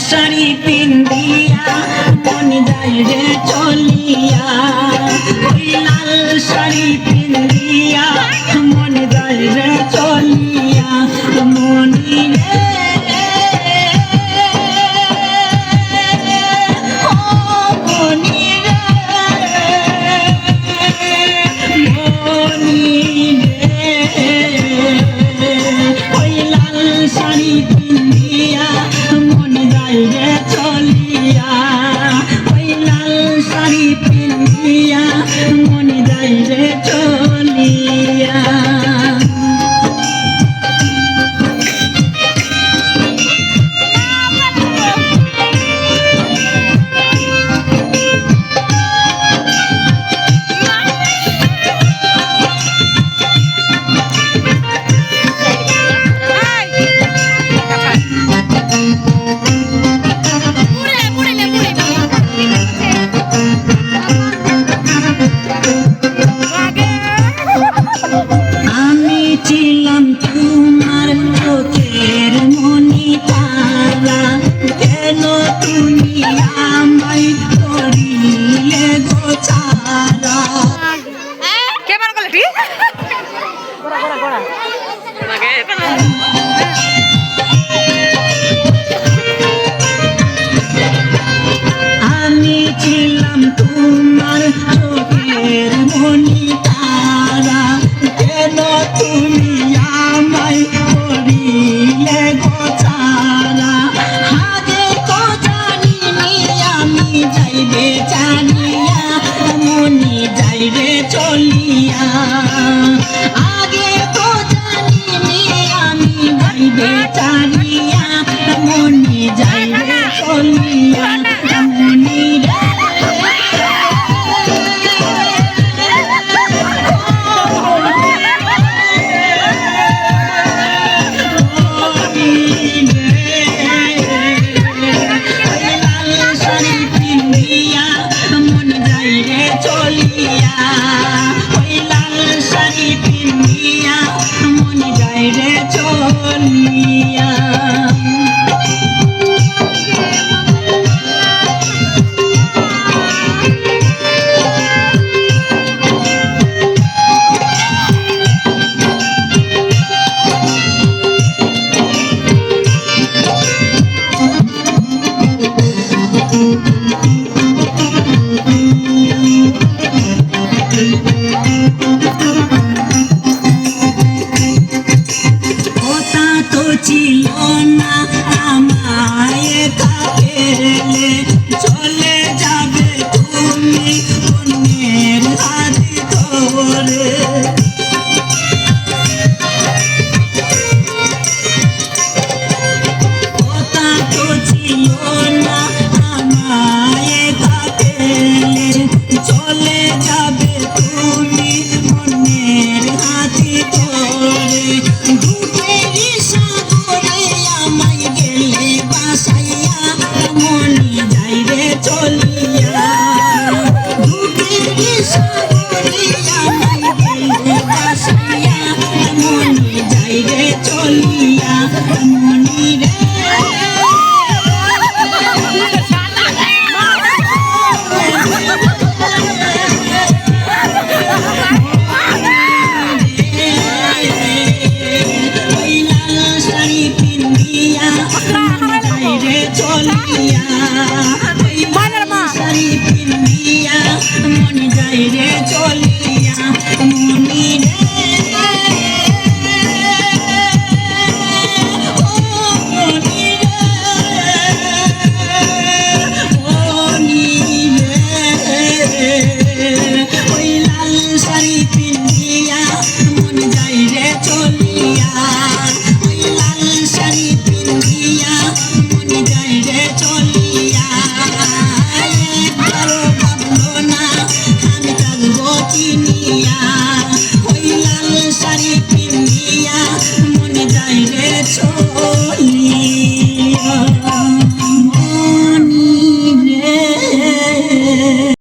শাড়ি পিন্দিয়া মন যায় রে চলিয়া ওই লাল শাড়ি পিন্দিয়া মন যায় রে চলিয়া মনি রে শাড়ি পিন্দিয়া মন যায় রে চলিয়া ওই লাল শাড়ি পিন্দিয়া মন যায় রে চলিয়া আমি ছিলাম তোমার চোখের মনি তারা কেন তুমি আমায় করিলে গোচারা আগে তো জানিনি আমি যাইবে জানিয়া মনি যাইবে চলিয়া আগে তো জানিনি আমি যাইবে জানিয়া মনি যাইবে চলিয়া মনি রে চলিয়া ওই লাল শাড়ি পিন্দিয়া মন যায় রে চলিয়া ছিল না আমায় থাকেলে চলে যাবে তুমি অন্যের হাত ধরে কথা তো ছিল না আমায় থাকেলে চলে যাবে তুমি অন্যের হাত ধরে মনি যায় রে চলিয়া মনি যায় রে চলিয়া মনি রে শাড়ি পিন্দিয়া চলিয়া শাড়ি পিন্দিয়া মন যায় রে চলিয়া মনি রে ওই লাল শাড়ি পিন্দিয়া মন যায় রে চলিয়া ওই লাল শাড়ি পিন্দিয়া মন যায় রে চলিয়া একবারও ভাবলো না আমি থাকবো চিনিয়া